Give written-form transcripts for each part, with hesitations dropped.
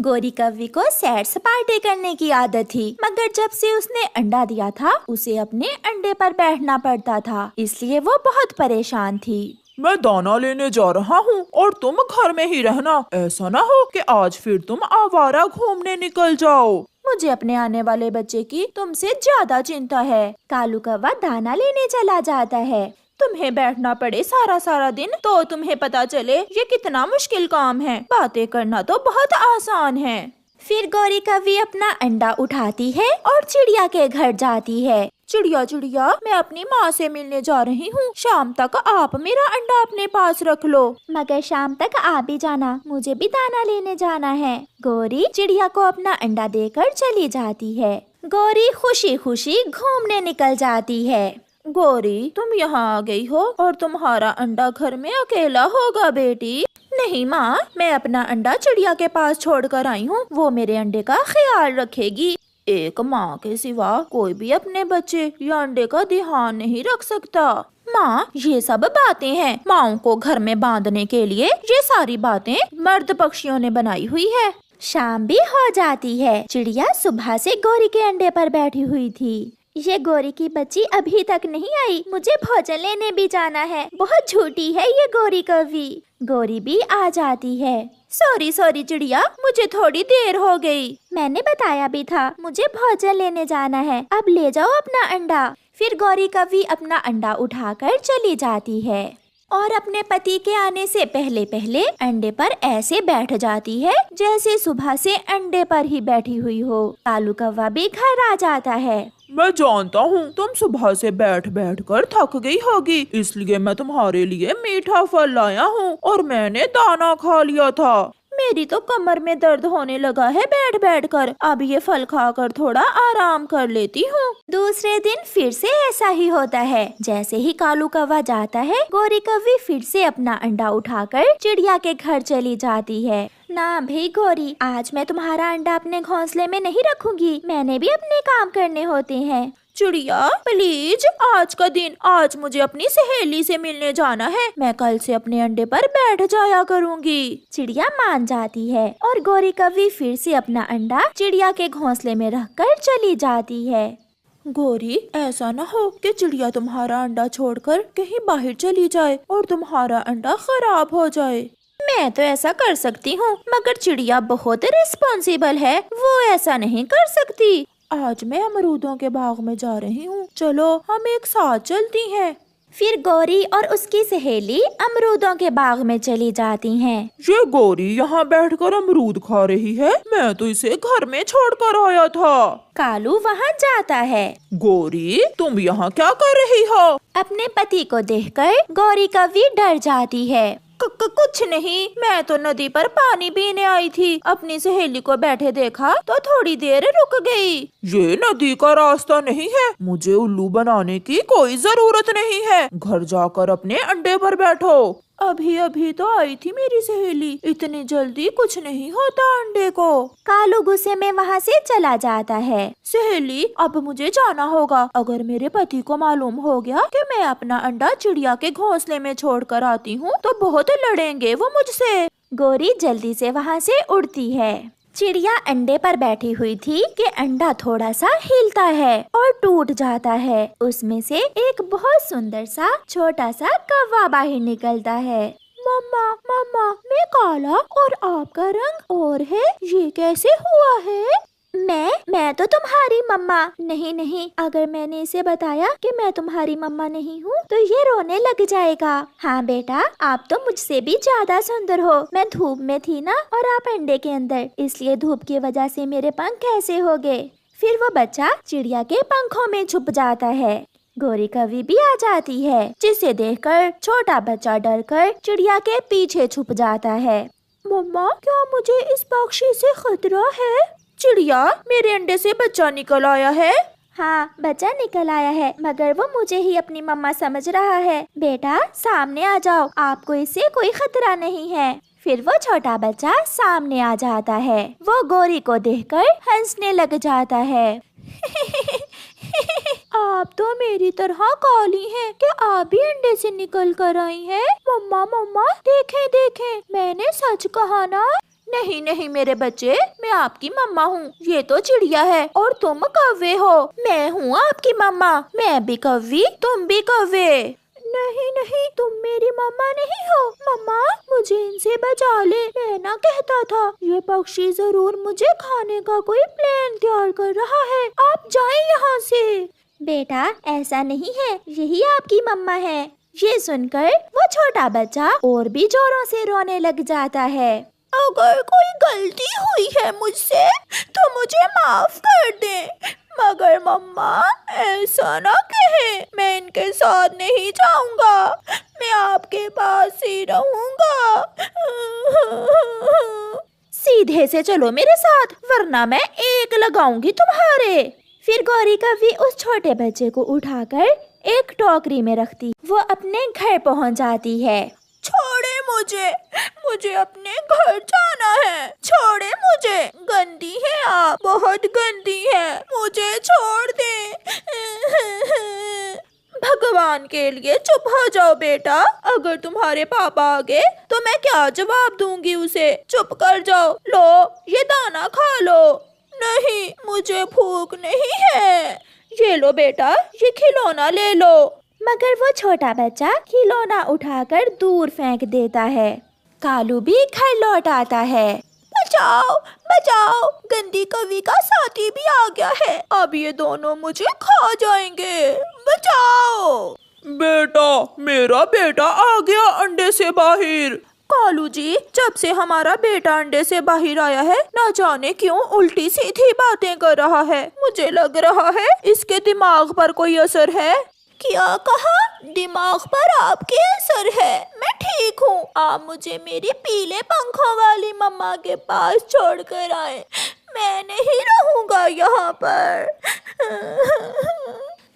गोरी कव्वी को सैर सपाटे करने की आदत थी, मगर जब से उसने अंडा दिया था उसे अपने अंडे पर बैठना पड़ता था, इसलिए वो बहुत परेशान थी। मैं दाना लेने जा रहा हूँ और तुम घर में ही रहना। ऐसा ना हो कि आज फिर तुम आवारा घूमने निकल जाओ। मुझे अपने आने वाले बच्चे की तुमसे ज्यादा चिंता है। कालू कौवा दाना लेने चला जाता है। तुम्हें बैठना पड़े सारा सारा दिन तो तुम्हें पता चले ये कितना मुश्किल काम है। बातें करना तो बहुत आसान है। फिर गोरी कव्वी अपना अंडा उठाती है और चिड़िया के घर जाती है। चिड़िया चिड़िया, मैं अपनी माँ से मिलने जा रही हूँ, शाम तक आप मेरा अंडा अपने पास रख लो। मगर शाम तक आप भी जाना, मुझे भी दाना लेने जाना है। गोरी चिड़िया को अपना अंडा देकर चली जाती है। गोरी खुशी खुशी घूमने निकल जाती है। गोरी, तुम यहाँ आ गई हो और तुम्हारा अंडा घर में अकेला होगा बेटी। नहीं माँ, मैं अपना अंडा चिड़िया के पास छोड़कर आई हूँ, वो मेरे अंडे का ख्याल रखेगी। एक माँ के सिवा कोई भी अपने बच्चे या अंडे का ध्यान नहीं रख सकता। माँ, ये सब बातें हैं माँओं को घर में बांधने के लिए। ये सारी बातें मर्द पक्षियों ने बनाई हुई है। शाम भी हो जाती है। चिड़िया सुबह से गोरी के अंडे पर बैठी हुई थी। ये गोरी की बच्ची अभी तक नहीं आई, मुझे भोजन लेने भी जाना है। बहुत झूठी है ये गोरी कव्वी। गोरी भी आ जाती है। सॉरी सॉरी चिड़िया, मुझे थोड़ी देर हो गई। मैंने बताया भी था मुझे भोजन लेने जाना है, अब ले जाओ अपना अंडा। फिर गोरी कव्वी अपना अंडा उठाकर चली जाती है और अपने पति के आने से पहले पहले अंडे पर ऐसे बैठ जाती है जैसे सुबह से अंडे पर ही बैठी हुई हो। कालू कौवा भी घर आ जाता है। मैं जानता हूँ तुम सुबह से बैठ बैठ कर थक गई होगी, इसलिए मैं तुम्हारे लिए मीठा फल लाया हूँ और मैंने दाना खा लिया था। मेरी तो कमर में दर्द होने लगा है बैठ बैठ कर। अब ये फल खाकर थोड़ा आराम कर लेती हूँ। दूसरे दिन फिर से ऐसा ही होता है। जैसे ही कालू कौवा जाता है, गोरी कव्वी फिर से अपना अंडा उठाकर चिड़िया के घर चली जाती है। ना भाई गोरी, आज मैं तुम्हारा अंडा अपने घोंसले में नहीं रखूंगी, मैंने भी अपने काम करने होते हैं। चिड़िया प्लीज, आज का दिन, आज मुझे अपनी सहेली से मिलने जाना है, मैं कल से अपने अंडे पर बैठ जाया करूंगी। चिड़िया मान जाती है और गोरी कव्वी फिर से अपना अंडा चिड़िया के घोंसले में रखकर चली जाती है। गोरी, ऐसा न हो कि चिड़िया तुम्हारा अंडा छोड़कर कहीं बाहर चली जाए और तुम्हारा अंडा खराब हो जाए। मैं तो ऐसा कर सकती हूँ, मगर चिड़िया बहुत रिस्पॉन्सिबल है, वो ऐसा नहीं कर सकती। आज मैं अमरूदों के बाग में जा रही हूँ, चलो हम एक साथ चलती हैं। फिर गोरी और उसकी सहेली अमरूदों के बाग में चली जाती हैं। ये गोरी यहाँ बैठकर अमरूद खा रही है, मैं तो इसे घर में छोड़कर आया था। कालू वहाँ जाता है। गोरी, तुम यहाँ क्या कर रही हो? अपने पति को देखकर गोरी कव्वी डर जाती है। कुछ नहीं, मैं तो नदी पर पानी पीने आई थी, अपनी सहेली को बैठे देखा तो थोड़ी देर रुक गई। ये नदी का रास्ता नहीं है, मुझे उल्लू बनाने की कोई जरूरत नहीं है, घर जाकर अपने अंडे पर बैठो। अभी अभी तो आई थी मेरी सहेली, इतनी जल्दी कुछ नहीं होता अंडे को। कालू गुस्से में वहाँ से चला जाता है। सहेली, अब मुझे जाना होगा, अगर मेरे पति को मालूम हो गया कि मैं अपना अंडा चिड़िया के घोंसले में छोड़कर आती हूँ तो बहुत लड़ेंगे वो मुझसे। गोरी जल्दी से वहाँ से उड़ती है। चिड़िया अंडे पर बैठी हुई थी कि अंडा थोड़ा सा हिलता है और टूट जाता है। उसमें से एक बहुत सुंदर सा छोटा सा कौवा बाहर निकलता है। मम्मा मम्मा, मैं काला और आपका रंग और है, ये कैसे हुआ है? मैं तो तुम्हारी मम्मा नहीं नहीं, अगर मैंने इसे बताया कि मैं तुम्हारी मम्मा नहीं हूँ तो ये रोने लग जाएगा। हाँ बेटा, आप तो मुझसे भी ज्यादा सुंदर हो। मैं धूप में थी ना और आप अंडे के अंदर, इसलिए धूप की वजह से मेरे पंख कैसे हो गए। फिर वो बच्चा चिड़िया के पंखों में छुप जाता है। गोरी कव्वी भी आ जाती है, जिसे देखकर छोटा बच्चा डरकर चिड़िया के पीछे छुप जाता है। मम्मा, क्या मुझे इस पक्षी से खतरा है? चिड़िया, मेरे अंडे से बच्चा निकल आया है। हाँ, बच्चा निकल आया है, मगर वो मुझे ही अपनी मम्मा समझ रहा है। बेटा सामने आ जाओ, आपको इससे कोई खतरा नहीं है। फिर वो छोटा बच्चा सामने आ जाता है। वो गोरी को देखकर हंसने लग जाता है। आप तो मेरी तरह काली हैं, क्या आप भी अंडे से निकल कर आई हैं? मम्मा मम्मा, देखें देखें, मैंने सच कहा ना। नहीं नहीं मेरे बच्चे, मैं आपकी मम्मा हूँ। ये तो चिड़िया है और तुम कौवे हो। मैं हूँ आपकी मम्मा। मैं भी कौवी, तुम भी कौवे। नहीं नहीं, तुम मेरी मम्मा नहीं हो। मम्मा, मुझे इनसे बचा ले। मैं ना कहता था, ये पक्षी जरूर मुझे खाने का कोई प्लान तैयार कर रहा है। आप जाएं यहाँ से। बेटा, ऐसा नहीं है, यही आपकी मम्मा है। ये सुनकर वो छोटा बच्चा और भी जोरों से रोने लग जाता है। अगर कोई गलती हुई है मुझसे तो मुझे माफ कर दे, मगर मम्मा ऐसा ना कहे। मैं इनके साथ नहीं जाऊंगा, मैं आपके पास ही रहूंगा। सीधे से चलो मेरे साथ, वरना मैं एक लगाऊंगी तुम्हारे। फिर गौरी कौवी उस छोटे बच्चे को उठाकर एक टोकरी में रखती, वो अपने घर पहुंच जाती है। छोड़े मुझे, मुझे अपने घर जाना है। छोड़े मुझे, गंदी है आप, बहुत गंदी है, मुझे छोड़ दे। भगवान के लिए चुप हो जाओ बेटा। अगर तुम्हारे पापा आ गए तो मैं क्या जवाब दूंगी उसे। चुप कर जाओ। लो, ये दाना खा लो। नहीं, मुझे भूख नहीं है। ये लो बेटा, ये खिलौना ले लो। मगर वो छोटा बच्चा खिलौना उठाकर दूर फेंक देता है। कालू भी घर लौट आता है। बचाओ बचाओ, गंदी कौवी का साथी भी आ गया है। अब ये दोनों मुझे खा जाएंगे। बचाओ। बेटा, मेरा बेटा आ गया अंडे से बाहर। कालू जी, जब से हमारा बेटा अंडे से बाहर आया है, न जाने क्यों उल्टी सीधी बातें कर रहा है। मुझे लग रहा है इसके दिमाग पर कोई असर है। क्या कहा? दिमाग पर आपके असर है? मैं ठीक हूँ। आप मुझे मेरी पीले पंखों वाली मम्मा के पास छोड़कर आए। मैं नहीं रहूँगा यहाँ पर।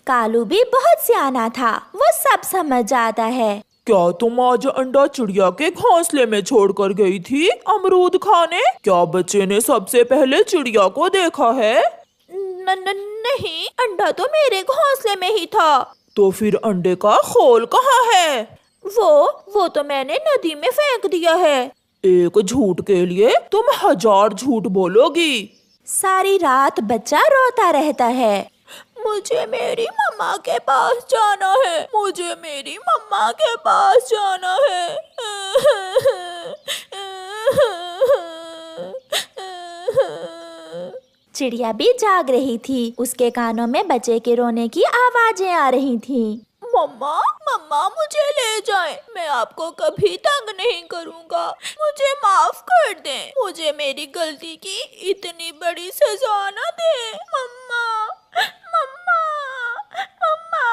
कालू भी बहुत सियाना था, वो सब समझ जाता है। क्या तुम आज अंडा चिड़िया के घोंसले में छोड़कर गई थी अमरूद खाने? क्या बच्चे ने सबसे पहले चिड़िया को देखा है? नहीं, अंडा तो मेरे घोंसले में ही था। तो फिर अंडे का खोल कहाँ है? वो तो मैंने नदी में फेंक दिया है। एक झूठ के लिए तुम 1000 झूठ बोलोगी। सारी रात बच्चा रोता रहता है। मुझे मेरी मम्मा के पास जाना है, मुझे मेरी मम्मा के पास जाना है। चिड़िया भी जाग रही थी। उसके कानों में बच्चे के रोने की आवाजें आ रही थीं। मम्मा मम्मा, मुझे ले जाएं। मैं आपको कभी तंग नहीं करूँगा। मुझे माफ कर दें। मुझे मेरी गलती की इतनी बड़ी सजा न दें। मम्मा मम्मा मम्मा।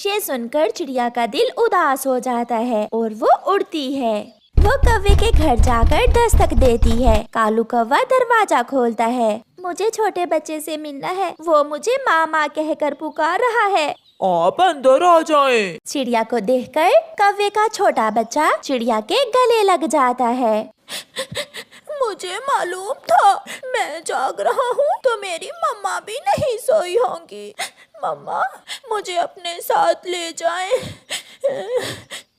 ये सुनकर चिड़िया का दिल उदास हो जाता है और वो उड़ती है। वो कौवे के घर जाकर दस्तक देती है। कालू कौवा दरवाजा खोलता है। मुझे छोटे बच्चे से मिलना है, वो मुझे मामा कहकर पुकार रहा है। आप अंदर आ जाएं। चिड़िया को देखकर कौवे का छोटा बच्चा चिड़िया के गले लग जाता है। मुझे मालूम था, मैं जाग रहा हूँ तो मेरी मम्मा भी नहीं सोई होंगी। मम्मा, मुझे अपने साथ ले जाएं।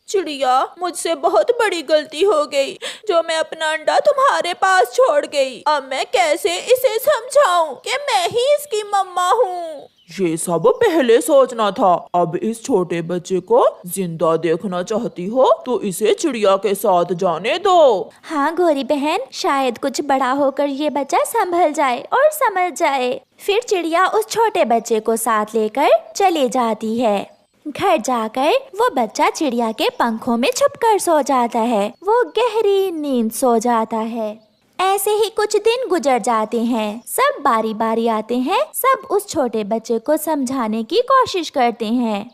चिड़िया, मुझसे बहुत बड़ी गलती हो गई जो मैं अपना अंडा तुम्हारे पास छोड़ गई। अब मैं कैसे इसे समझाऊं कि मैं ही इसकी मम्मा हूँ। ये सब पहले सोचना था। अब इस छोटे बच्चे को जिंदा देखना चाहती हो तो इसे चिड़िया के साथ जाने दो। हाँ गौरी बहन, शायद कुछ बड़ा होकर ये बच्चा संभल जाए और समझ जाए। फिर चिड़िया उस छोटे बच्चे को साथ लेकर चली जाती है। घर जाकर वो बच्चा चिड़िया के पंखों में छुपकर सो जाता है। वो गहरी नींद सो जाता है। ऐसे ही कुछ दिन गुजर जाते हैं। सब बारी बारी आते हैं। सब उस छोटे बच्चे को समझाने की कोशिश करते हैं।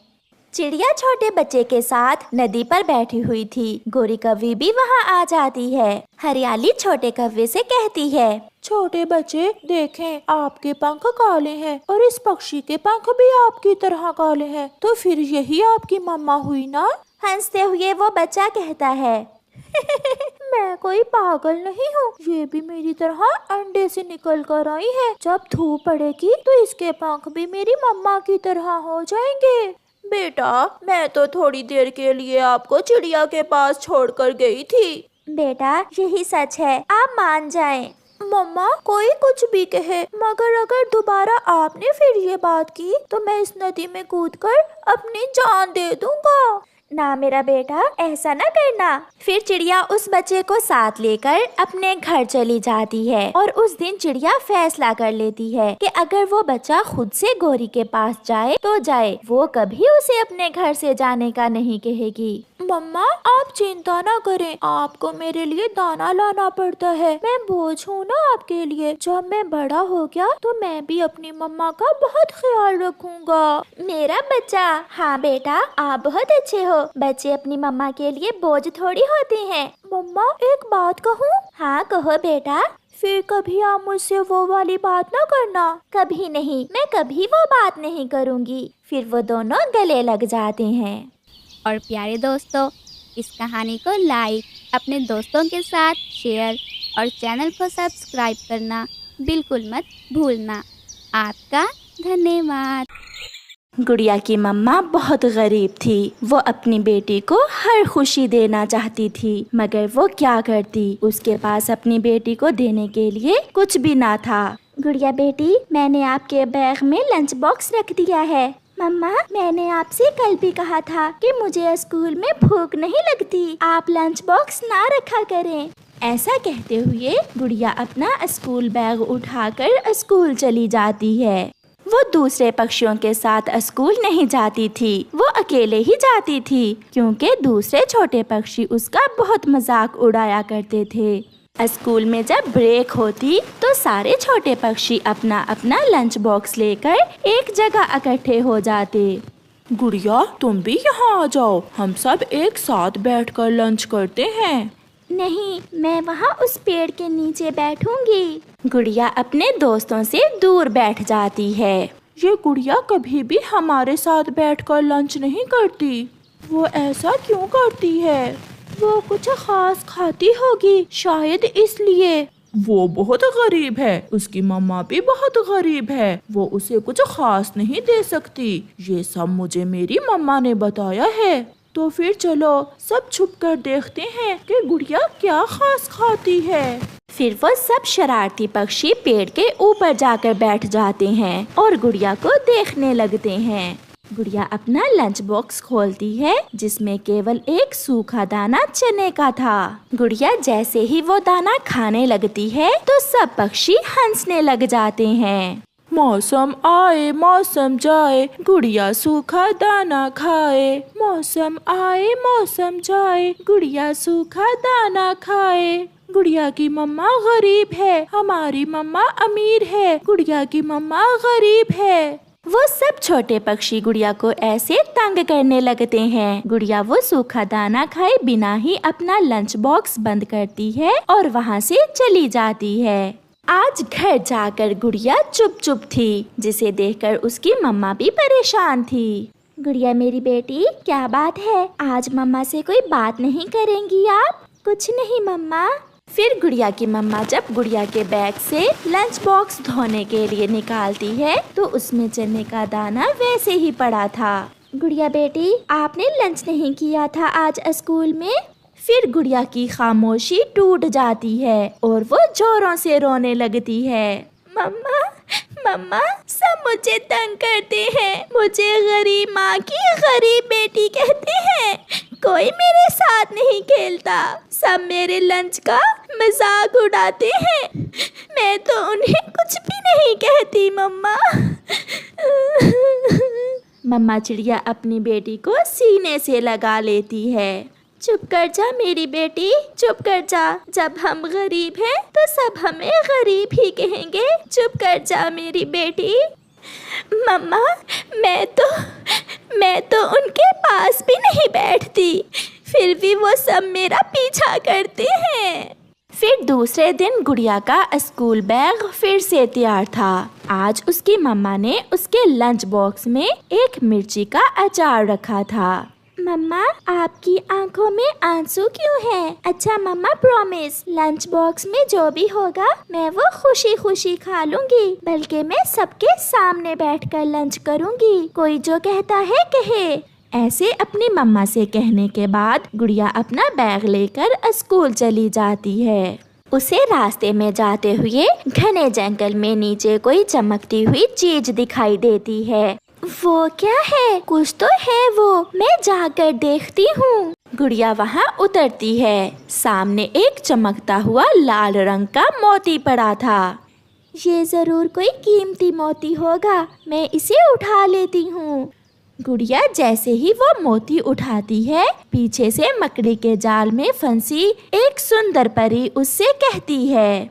चिड़िया छोटे बच्चे के साथ नदी पर बैठी हुई थी। गोरी कौवी भी वहाँ आ जाती है। हरियाली छोटे कौवे से कहती है, छोटे बच्चे देखें, आपके पंख काले हैं और इस पक्षी के पंख भी आपकी तरह काले हैं, तो फिर यही आपकी मम्मा हुई ना? हंसते हुए वो बच्चा कहता है, मैं कोई पागल नहीं हूँ। ये भी मेरी तरह अंडे से निकल कर आई है। जब धूप पड़ेगी तो इसके पंख भी मेरी मम्मा की तरह हो जाएंगे। बेटा, मैं तो थोड़ी देर के लिए आपको चिड़िया के पास छोड़कर गई थी। बेटा यही सच है, आप मान जाएं। मम्मा कोई कुछ भी कहे, मगर अगर दोबारा आपने फिर ये बात की तो मैं इस नदी में कूदकर अपनी जान दे दूंगा। ना मेरा बेटा, ऐसा ना करना। फिर चिड़िया उस बच्चे को साथ लेकर अपने घर चली जाती है और उस दिन चिड़िया फैसला कर लेती है कि अगर वो बच्चा खुद से गोरी के पास जाए तो जाए, वो कभी उसे अपने घर से जाने का नहीं कहेगी। मम्मा आप चिंता ना करें, आपको मेरे लिए दाना लाना पड़ता है, मैं बोझ हूँ ना आपके लिए। जब मैं बड़ा हो गया तो मैं भी अपनी मम्मा का बहुत ख्याल रखूंगा। मेरा बच्चा, हाँ बेटा आप बहुत अच्छे हो, बच्चे अपनी मम्मा के लिए बोझ थोड़ी होते हैं। मम्मा एक बात कहूँ? हाँ कहो बेटा। फिर कभी आप मुझसे वो वाली बात ना करना। कभी नहीं, मैं कभी वो बात नहीं करूँगी। फिर वो दोनों गले लग जाते हैं। और प्यारे दोस्तों, इस कहानी को लाइक, अपने दोस्तों के साथ शेयर और चैनल को सब्सक्राइब करना बिल्कुल मत भूलना। आपका धन्यवाद। गुड़िया की मम्मा बहुत गरीब थी। वो अपनी बेटी को हर खुशी देना चाहती थी, मगर वो क्या करती, उसके पास अपनी बेटी को देने के लिए कुछ भी ना था। गुड़िया बेटी, मैंने आपके बैग में लंच बॉक्स रख दिया है। मम्मा मैंने आपसे कल भी कहा था कि मुझे स्कूल में भूख नहीं लगती, आप लंच बॉक्स ना रखा करें। ऐसा कहते हुए गुड़िया अपना स्कूल बैग उठाकर स्कूल चली जाती है। वो दूसरे पक्षियों के साथ स्कूल नहीं जाती थी, वो अकेले ही जाती थी, क्योंकि दूसरे छोटे पक्षी उसका बहुत मजाक उड़ाया करते थे। स्कूल में जब ब्रेक होती तो सारे छोटे पक्षी अपना अपना लंच बॉक्स लेकर एक जगह इकट्ठे हो जाते। गुड़िया तुम भी यहाँ आ जाओ, हम सब एक साथ बैठकर लंच करते हैं। नहीं, मैं वहाँ उस पेड़ के नीचे बैठूंगी। गुड़िया अपने दोस्तों से दूर बैठ जाती है। ये गुड़िया कभी भी हमारे साथ बैठकर लंच नहीं करती, वो ऐसा क्यों करती है? वो कुछ खास खाती होगी, शायद इसलिए। वो बहुत गरीब है, उसकी मम्मा भी बहुत गरीब है, वो उसे कुछ खास नहीं दे सकती। ये सब मुझे मेरी मम्मा ने बताया है। तो फिर चलो सब छुप कर देखते हैं कि गुड़िया क्या खास खाती है। फिर वो सब शरारती पक्षी पेड़ के ऊपर जाकर बैठ जाते हैं और गुड़िया को देखने लगते हैं। गुड़िया अपना लंच बॉक्स खोलती है, जिसमें केवल एक सूखा दाना चने का था। गुड़िया जैसे ही वो दाना खाने लगती है तो सब पक्षी हंसने लग जाते हैं। मौसम आए मौसम जाए, गुड़िया सूखा दाना खाए। मौसम आए मौसम जाए, गुड़िया सूखा दाना खाए। गुड़िया की मम्मा गरीब है, हमारी मम्मा अमीर है। गुड़िया की मम्मा गरीब है। वो सब छोटे पक्षी गुड़िया को ऐसे तंग करने लगते हैं। गुड़िया वो सूखा दाना खाए बिना ही अपना लंच बॉक्स बंद करती है और वहाँ से चली जाती है। आज घर जाकर गुड़िया चुप चुप थी, जिसे देखकर उसकी मम्मा भी परेशान थी। गुड़िया मेरी बेटी, क्या बात है, आज मम्मा से कोई बात नहीं करेंगी आप? कुछ नहीं मम्मा। फिर गुड़िया की मम्मा जब गुड़िया के बैग से लंच बॉक्स धोने के लिए निकालती है तो उसमें चने का दाना वैसे ही पड़ा था। गुड़िया बेटी, आपने लंच नहीं किया था आज स्कूल में? फिर गुड़िया की खामोशी टूट जाती है और वो जोरों से रोने लगती है। मम्मा मम्मा, सब मुझे तंग करते हैं, मुझे गरीब माँ की गरीब बेटी कहते हैं, कोई मेरे साथ नहीं खेलता, सब मेरे लंच का मजाक उड़ाते हैं, मैं तो उन्हें कुछ भी नहीं कहती मम्मा। मम्मा चिड़िया अपनी बेटी को सीने से लगा लेती है। चुप कर जा मेरी बेटी, चुप कर जा, जब हम गरीब हैं तो सब हमें गरीब ही कहेंगे, चुप कर जा मेरी बेटी। मम्मा मैं तो उनके पास भी नहीं बैठती, फिर भी वो सब मेरा पीछा करते हैं। फिर दूसरे दिन गुड़िया का स्कूल बैग फिर से तैयार था। आज उसकी मम्मा ने उसके लंच बॉक्स में एक मिर्ची का अचार रखा था। मम्मा, आपकी आंखों में आंसू क्यों हैं? अच्छा मम्मा, प्रॉमिस, लंच बॉक्स में जो भी होगा मैं वो खुशी खुशी खा लूंगी, बल्कि मैं सबके सामने बैठकर लंच करूंगी, कोई जो कहता है कहे। ऐसे अपनी मम्मा से कहने के बाद गुड़िया अपना बैग लेकर स्कूल चली जाती है। उसे रास्ते में जाते हुए घने जंगल में नीचे कोई चमकती हुई चीज दिखाई देती है। वो क्या है? कुछ तो है वो, मैं जाकर देखती हूँ। गुड़िया वहाँ उतरती है। सामने एक चमकता हुआ लाल रंग का मोती पड़ा था। ये जरूर कोई कीमती मोती होगा, मैं इसे उठा लेती हूँ। गुड़िया जैसे ही वो मोती उठाती है, पीछे से मकड़ी के जाल में फंसी एक सुंदर परी उससे कहती है,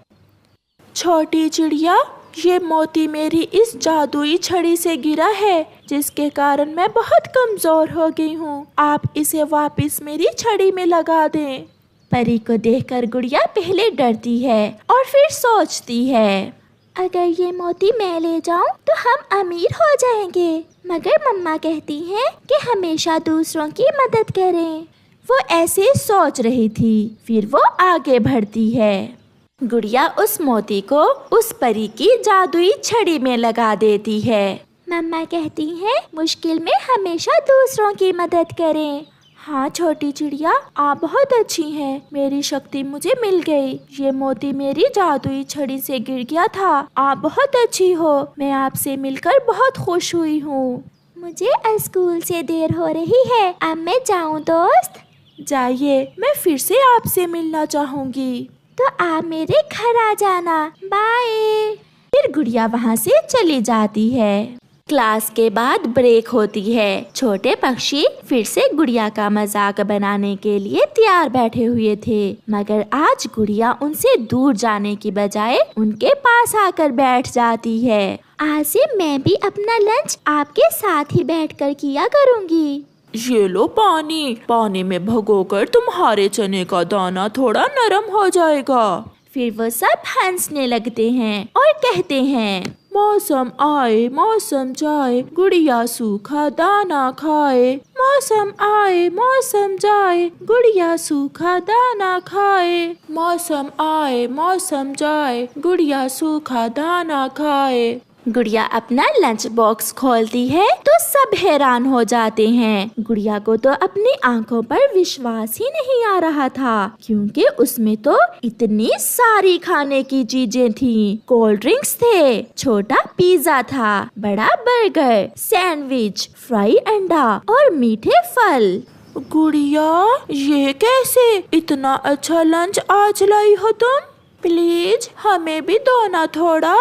छोटी चिड़िया, ये मोती मेरी इस जादुई छड़ी से गिरा है, जिसके कारण मैं बहुत कमजोर हो गई हूँ। आप इसे वापस मेरी छड़ी में लगा दें। परी को देखकर गुड़िया पहले डरती है और फिर सोचती है, अगर ये मोती मैं ले जाऊं तो हम अमीर हो जाएंगे, मगर मम्मा कहती हैं कि हमेशा दूसरों की मदद करें। वो ऐसे सोच रही थी, फिर वो आगे बढ़ती है। गुड़िया उस मोती को उस परी की जादुई छड़ी में लगा देती है। मम्मा कहती हैं मुश्किल में हमेशा दूसरों की मदद करें। हाँ छोटी चिड़िया, आप बहुत अच्छी हैं। मेरी शक्ति मुझे मिल गई। ये मोती मेरी जादुई छड़ी से गिर गया था। आप बहुत अच्छी हो। मैं आपसे मिलकर बहुत खुश हुई हूँ। मुझे स्कूल से देर हो रही है, अब मैं जाऊँ दोस्त? जाइए, मैं फिर से आपसे मिलना चाहूँगी। तो आप मेरे घर आ जाना। बाय। फिर गुड़िया वहाँ से चली जाती है। क्लास के बाद ब्रेक होती है। छोटे पक्षी फिर से गुड़िया का मजाक बनाने के लिए तैयार बैठे हुए थे, मगर आज गुड़िया उनसे दूर जाने की बजाय उनके पास आकर बैठ जाती है। आज से मैं भी अपना लंच आपके साथ ही बैठकर किया करूँगी। ये लो पानी। पानी में भिगोकर तुम्हारे चने का दाना थोड़ा नरम हो जाएगा। फिर वो सब हंसने लगते हैं और कहते हैं, मौसम आए मौसम जाए, गुड़िया सूखा दाना खाए। मौसम आए मौसम जाए, गुड़िया सूखा दाना खाए। मौसम आए मौसम जाए, गुड़िया सूखा दाना खाए। गुड़िया अपना लंच बॉक्स खोलती है तो सब हैरान हो जाते हैं। गुड़िया को तो अपनी आंखों पर विश्वास ही नहीं आ रहा था, क्योंकि उसमें तो इतनी सारी खाने की चीजें थीं। कोल्ड ड्रिंक्स थे, छोटा पिज्जा था, बड़ा बर्गर, सैंडविच, फ्राई अंडा और मीठे फल। गुड़िया, ये कैसे? इतना अच्छा लंच आज लाई हो तुम? प्लीज हमें भी दो ना थोड़ा।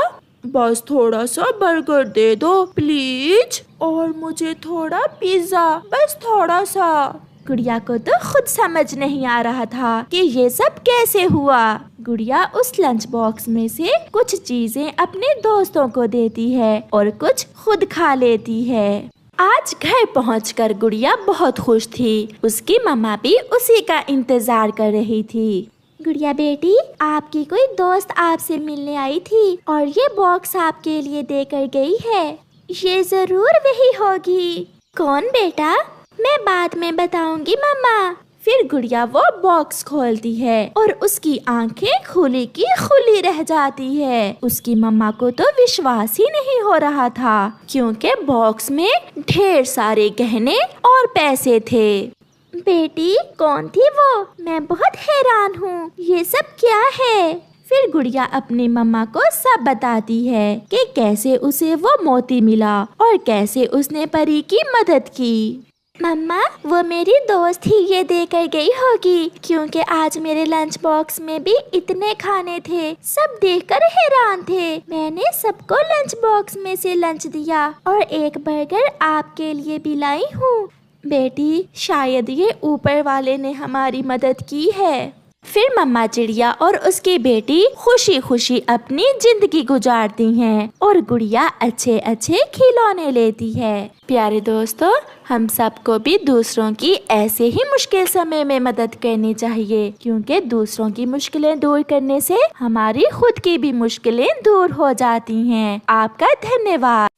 बस थोड़ा सा बर्गर दे दो प्लीज, और मुझे थोड़ा पिज्जा, बस थोड़ा सा। गुड़िया को तो खुद समझ नहीं आ रहा था कि ये सब कैसे हुआ। गुड़िया उस लंच बॉक्स में से कुछ चीजें अपने दोस्तों को देती है और कुछ खुद खा लेती है। आज घर पहुंचकर गुड़िया बहुत खुश थी। उसकी मम्मा भी उसी का इंतजार कर रही थी। गुड़िया बेटी, आपकी कोई दोस्त आपसे मिलने आई थी और ये बॉक्स आपके लिए देकर गई है। ये जरूर वही होगी। कौन बेटा? मैं बाद में बताऊंगी मम्मा। फिर गुड़िया वो बॉक्स खोलती है और उसकी आंखें खुली की खुली रह जाती है। उसकी मम्मा को तो विश्वास ही नहीं हो रहा था, क्योंकि बॉक्स में ढेर सारे गहने और पैसे थे। बेटी, कौन थी वो? मैं बहुत हैरान हूँ, ये सब क्या है? फिर गुड़िया अपनी मम्मा को सब बताती है कि कैसे उसे वो मोती मिला और कैसे उसने परी की मदद की। मम्मा, वो मेरी दोस्त ही ये देकर गई होगी, क्योंकि आज मेरे लंच बॉक्स में भी इतने खाने थे। सब देखकर हैरान थे। मैंने सबको लंच बॉक्स में से लंच दिया और एक बर्गर आपके लिए भी लाई हूँ। बेटी, शायद ये ऊपर वाले ने हमारी मदद की है। फिर मम्मा चिड़िया और उसकी बेटी खुशी खुशी अपनी जिंदगी गुजारती हैं और गुड़िया अच्छे अच्छे खिलौने लेती है। प्यारे दोस्तों, हम सबको भी दूसरों की ऐसे ही मुश्किल समय में मदद करनी चाहिए, क्योंकि दूसरों की मुश्किलें दूर करने से हमारी खुद की भी मुश्किलें दूर हो जाती हैं। आपका धन्यवाद।